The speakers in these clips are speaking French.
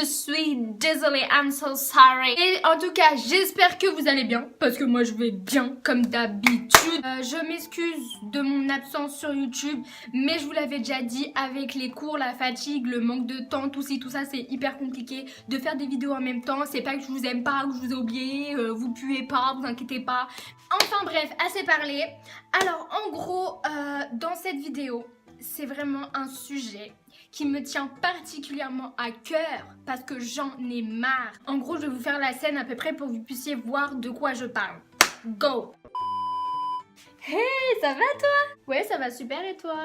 suis désolée, I'm so sorry. Et en tout cas, j'espère que vous allez bien, parce que moi je vais bien comme d'habitude. Je m'excuse de mon absence sur YouTube, mais je vous l'avais déjà dit, avec les cours, la fatigue, le manque de temps, tout ça, c'est hyper compliqué de faire des vidéos en même temps. C'est pas que je vous aime pas, que je vous ai oublié, vous puez pas, vous inquiétez pas. Enfin bref, assez parlé. Alors en gros, dans cette vidéo, c'est vraiment un sujet qui me tient particulièrement à cœur parce que j'en ai marre. En gros, je vais vous faire la scène à peu près pour que vous puissiez voir de quoi je parle. Go! Hey, ça va toi? Ouais, ça va super et toi?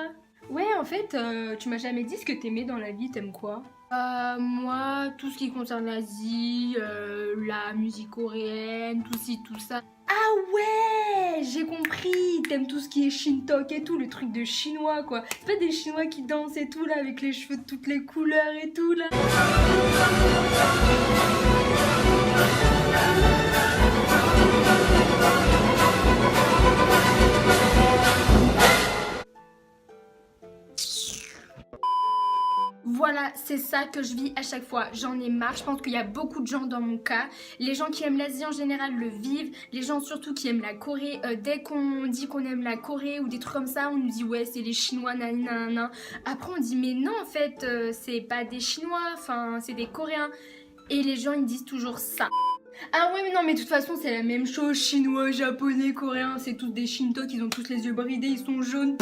Ouais, en fait, tu m'as jamais dit ce que t'aimais dans la vie, t'aimes quoi? Moi, tout ce qui concerne l'Asie, la musique coréenne, tout ça. Ah ouais, j'ai compris, t'aimes tout ce qui est Shintok et tout, le truc de chinois quoi. C'est pas des chinois qui dansent et tout là, avec les cheveux de toutes les couleurs et tout là. Voilà, c'est ça que je vis à chaque fois. J'en ai marre, je pense qu'il y a beaucoup de gens dans mon cas. Les gens qui aiment l'Asie en général le vivent. Les gens surtout qui aiment la Corée. Dès qu'on dit qu'on aime la Corée ou des trucs comme ça, on nous dit ouais c'est les Chinois, nanana. Après on dit mais non en fait, c'est pas des Chinois, enfin c'est des Coréens. Et les gens ils disent toujours ça. Ah ouais mais non mais de toute façon c'est la même chose, chinois, japonais, coréens, c'est tous des Shintok, ils ont tous les yeux bridés, ils sont jaunes.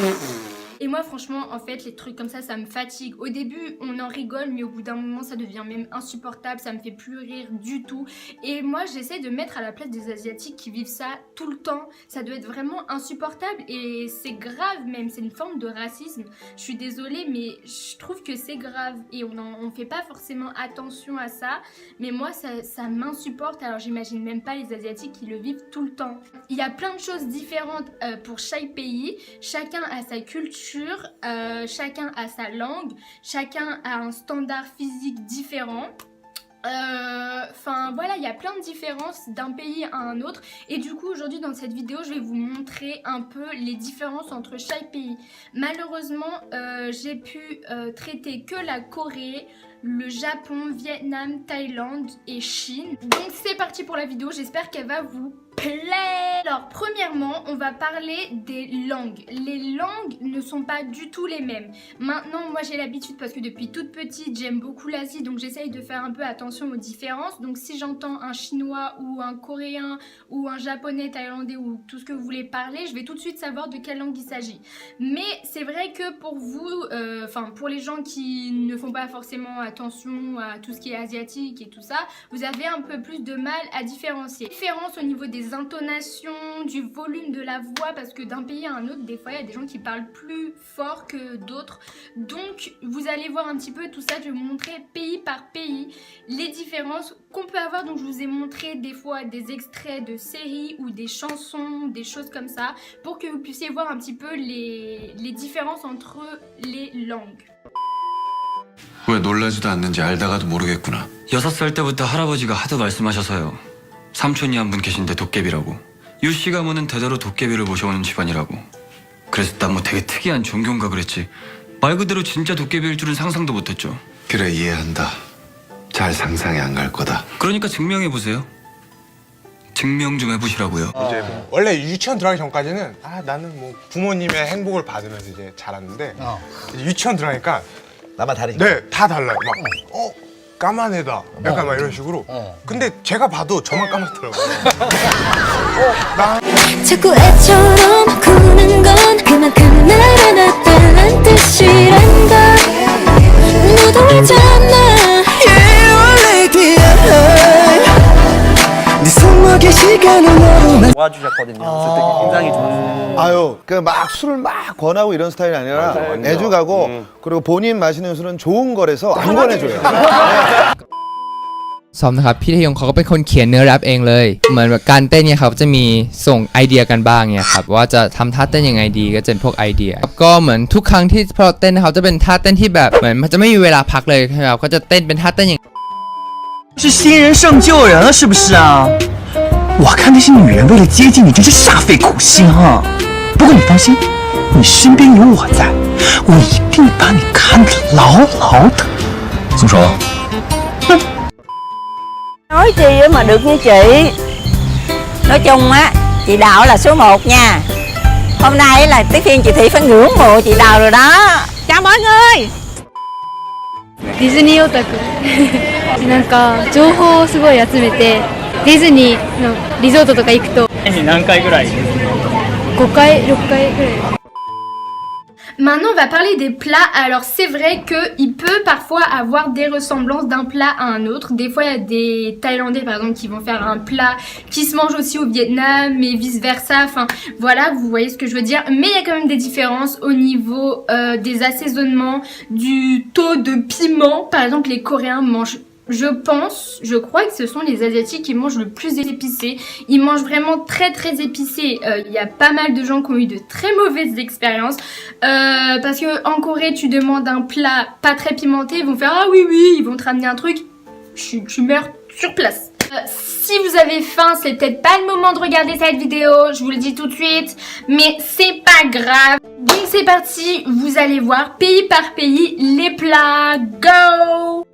Et moi franchement en fait les trucs comme ça me fatigue. Au début on en rigole mais au bout d'un moment ça devient même insupportable, ça me fait plus rire du tout. Et moi j'essaie de mettre à la place des asiatiques qui vivent ça tout le temps. Ça doit être vraiment insupportable et c'est grave même, c'est une forme de racisme. Je suis désolée mais je trouve que c'est grave et on fait pas forcément attention à ça. Mais moi ça m'insupporte, alors j'imagine même pas les asiatiques qui le vivent tout le temps. Il y a plein de choses différentes pour chaque pays, chacun a sa culture. Chacun a sa langue, chacun a un standard physique différent. Enfin voilà, il y a plein de différences d'un pays à un autre et du coup aujourd'hui dans cette vidéo je vais vous montrer un peu les différences entre chaque pays. Malheureusement j'ai pu traiter que la Corée, le Japon, Vietnam, Thaïlande et Chine. Donc c'est parti pour la vidéo, j'espère qu'elle va vous plaire. Alors premièrement on va parler des langues. Les langues ne sont pas du tout les mêmes. Maintenant moi j'ai l'habitude parce que depuis toute petite j'aime beaucoup l'Asie, donc j'essaye de faire un peu attention aux différences. Donc si j'entends un chinois ou un coréen ou un japonais, thaïlandais ou tout ce que vous voulez parler, je vais tout de suite savoir de quelle langue il s'agit. Mais c'est vrai que pour vous, enfin pour les gens qui ne font pas forcément attention à tout ce qui est asiatique et tout ça, vous avez un peu plus de mal à différencier. Différence au niveau des intonations, du volume de la voix, parce que d'un pays à un autre, des fois il y a des gens qui parlent plus fort que d'autres. Donc vous allez voir un petit peu tout ça, je vais vous montrer pays par pays les différences qu'on peut avoir. Donc je vous ai montré des fois des extraits de séries ou des chansons, des choses comme ça, pour que vous puissiez voir un petit peu les différences entre les langues. 왜 놀라지도 않는지 알다가도 모르겠구나. 6살 때부터 할아버지가 하도 말씀하셔서요. 삼촌이 한 분 계신데 도깨비라고. 유씨 가문은 대대로 도깨비를 모셔오는 집안이라고. 그래서 난 뭐 되게 특이한 종교인가 그랬지. 말 그대로 진짜 도깨비일 줄은 상상도 못했죠. 그래 이해한다. 잘 상상이 안 갈 거다. 그러니까 증명해보세요. 증명 좀 해보시라고요. 이제 뭐 원래 유치원 들어가기 전까지는 나는 뭐 부모님의 행복을 받으면서 이제 자랐는데 이제 유치원 들어가니까 나만 다르니까. 네, 다 달라요. 막 까만 애다. 약간 막 이런 식으로. 근데 제가 봐도 저만 까맣더라고요. 자꾸 애처럼 구는 건 그만큼 날 안았다는 뜻이란 걸 너도 알잖아. 네 손목에 시간을 너무 도와주셨거든요. 그때 굉장히 좋았어요. 아유, 그 막 술을 막 권하고 이런 스타일이 아니라 애주가고 그리고 본인 마시는 술은 좋은 거라서 안 권해줘요. ซ้อมนะครับพี่เทยงเขาก็เป็นคนเขียนเนื้อแรปเองเลยเหมือนแบบการเต้นเนี่ยครับจะมีส่งไอเดียกันบ้างเนี่ยครับว่าจะทำท่าเต้นยังไงดีก็จะเป็นพวกไอเดียก็เหมือนทุกครั้งที่พอเต้นนะครับจะเป็นท่าเต้นที่แบบเหมือนมันจะไม่มีเวลาพักเลยครับก็จะเต้นเป็นท่าเต้นอย่าง是新人胜旧人了，是不是啊？我看那些女人为了接近你，真是煞费苦心哈。不过你放心，你身边有我在，我一定把你看得牢牢的。松手， Nói chi mà được như chị. Nói chung á, chị Đào là số 1 nha. Hôm nay là tới phiên chị Thị phải ngưỡng mộ chị Đào rồi đó. Chào mọi người. ディズニーオタクなんか情報をすごい集めてディズニーのリゾートとか行くと何回ぐらい5回6回ぐらい Maintenant, on va parler des plats. Alors, c'est vrai qu'il peut parfois avoir des ressemblances d'un plat à un autre. Des fois, il y a des Thaïlandais, par exemple, qui vont faire un plat qui se mange aussi au Vietnam et vice-versa. Enfin, voilà, vous voyez ce que je veux dire. Mais il y a quand même des différences au niveau des assaisonnements, du taux de piment. Par exemple, les Coréens mangent... Je crois que ce sont les Asiatiques qui mangent le plus épicé. Ils mangent vraiment très épicé. Il y a pas mal de gens qui ont eu de très mauvaises expériences. Parce que en Corée, tu demandes un plat pas très pimenté, ils vont faire ah oui, ils vont te ramener un truc. Tu meurs sur place. Si vous avez faim, c'est peut-être pas le moment de regarder cette vidéo, je vous le dis tout de suite, mais c'est pas grave. Donc c'est parti, vous allez voir pays par pays les plats. Go!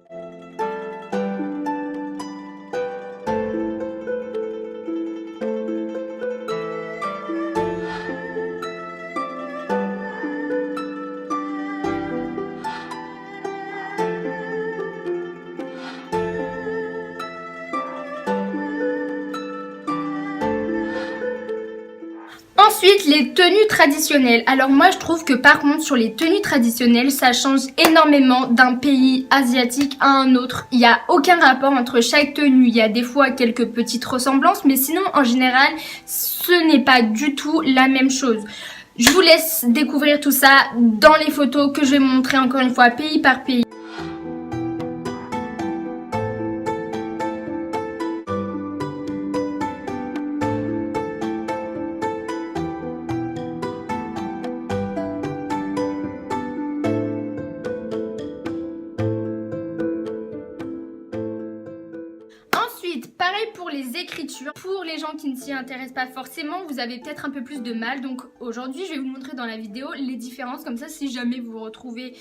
Ensuite, les tenues traditionnelles. Alors moi, je trouve que par contre, sur les tenues traditionnelles, ça change énormément d'un pays asiatique à un autre. Il n'y a aucun rapport entre chaque tenue. Il y a des fois quelques petites ressemblances, mais sinon, en général, ce n'est pas du tout la même chose. Je vous laisse découvrir tout ça dans les photos que je vais montrer encore une fois pays par pays. Pareil pour les écritures, pour les gens qui ne s'y intéressent pas forcément, vous avez peut-être un peu plus de mal. Donc aujourd'hui, je vais vous montrer dans la vidéo les différences. Comme ça, si jamais vous vous retrouvez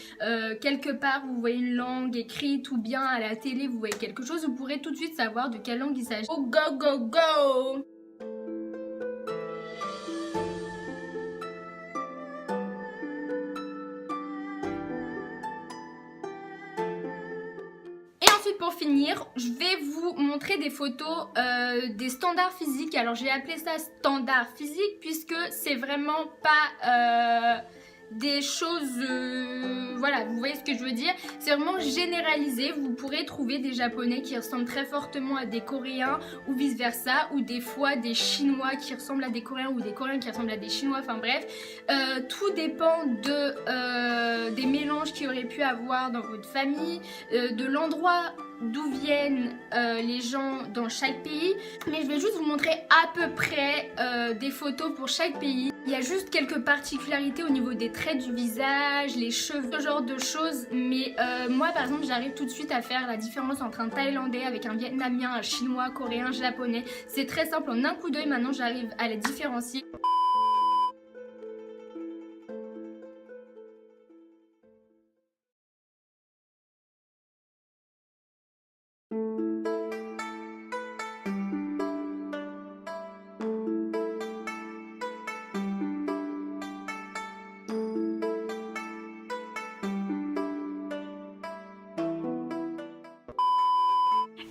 quelque part, vous voyez une langue écrite ou bien à la télé, vous voyez quelque chose, vous pourrez tout de suite savoir de quelle langue il s'agit. Oh, go, go, go! Pour finir, je vais vous montrer des photos des standards physiques. Alors j'ai appelé ça standard physique puisque c'est vraiment pas des choses... voilà, vous voyez ce que je veux dire. C'est vraiment généralisé. Vous pourrez trouver des Japonais qui ressemblent très fortement à des Coréens ou vice versa, ou des fois des Chinois qui ressemblent à des Coréens ou des Coréens qui ressemblent à des Chinois. Enfin bref, tout dépend des mélanges qu'il y aurait pu avoir dans votre famille, de l'endroit d'où viennent les gens dans chaque pays. Mais je vais juste vous montrer à peu près des photos pour chaque pays. Il y a juste quelques particularités au niveau des traits du visage, les cheveux, ce genre de choses. Mais moi par exemple, j'arrive tout de suite à faire la différence entre un Thaïlandais avec un Vietnamien, un Chinois, Coréen, Japonais. C'est très simple, en un coup d'œil maintenant j'arrive à les différencier.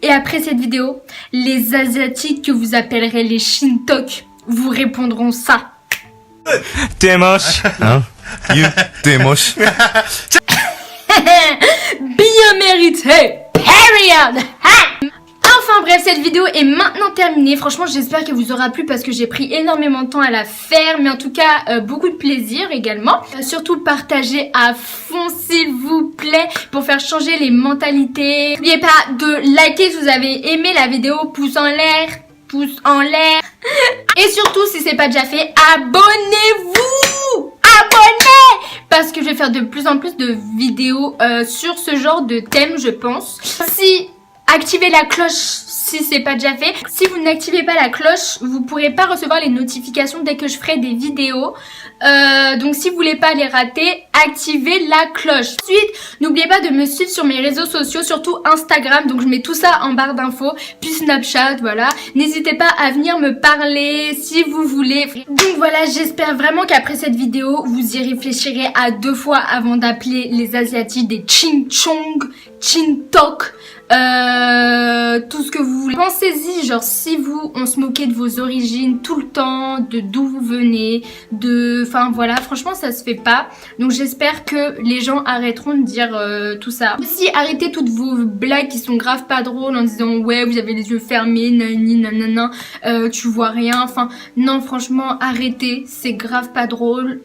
Et après cette vidéo, les Asiatiques que vous appellerez les Shintok vous répondront ça. T'es moche. Hein? T'es moche. Bien mérité. Period. Enfin bref, cette vidéo est maintenant terminée. Franchement, j'espère qu'elle vous aura plu parce que j'ai pris énormément de temps à la faire. Mais en tout cas, beaucoup de plaisir également. Surtout partagez à fond s'il vous plaît pour faire changer les mentalités. N'oubliez pas de liker si vous avez aimé la vidéo. Pouce en l'air. Pouce en l'air. Et surtout, si c'est pas déjà fait, abonnez-vous. Abonnez! Parce que je vais faire de plus en plus de vidéos sur ce genre de thème, je pense. Si activez la cloche si c'est pas déjà fait. Si vous n'activez pas la cloche, vous pourrez pas recevoir les notifications dès que je ferai des vidéos. Donc si vous voulez pas les rater, activez la cloche. Ensuite, n'oubliez pas de me suivre sur mes réseaux sociaux, surtout Instagram. Donc je mets tout ça en barre d'infos, puis Snapchat, voilà. N'hésitez pas à venir me parler si vous voulez. Donc voilà, j'espère vraiment qu'après cette vidéo, vous y réfléchirez à 2 fois avant d'appeler les Asiatiques des Ching Chong, Ching Tok. Tout ce que vous voulez. Pensez-y, genre si on se moquait de vos origines tout le temps, de d'où vous venez, enfin voilà, franchement ça se fait pas. Donc j'espère que les gens arrêteront de dire tout ça. Aussi arrêtez toutes vos blagues qui sont grave pas drôles en disant ouais vous avez les yeux fermés, nanani nanana, tu vois rien. Enfin non franchement arrêtez, c'est grave pas drôle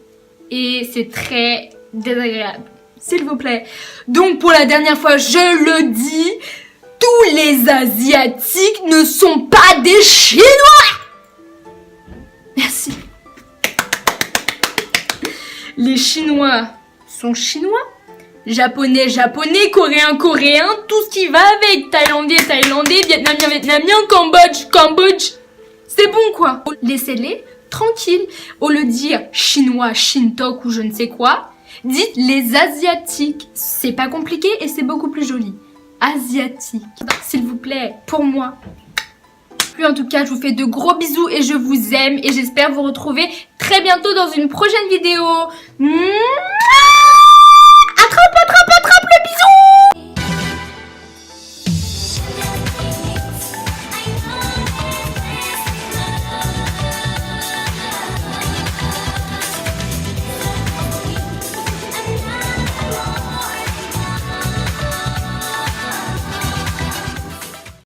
et c'est très désagréable. S'il vous plaît. Donc pour la dernière fois, je le dis, tous les Asiatiques ne sont pas des Chinois. Merci. Les Chinois sont Chinois, Japonais, Japonais, Coréens, Coréens, tout ce qui va avec, Thaïlandais, Thaïlandais, Vietnamien, Vietnamien, Cambodge, Cambodge. C'est bon quoi. Laissez-les tranquilles. Au lieu de dire Chinois, Shintok ou je ne sais quoi, dites les Asiatiques. C'est pas compliqué et c'est beaucoup plus joli. Asiatiques. S'il vous plaît, pour moi. Puis en tout cas, je vous fais de gros bisous et je vous aime. Et j'espère vous retrouver très bientôt dans une prochaine vidéo. Mouah!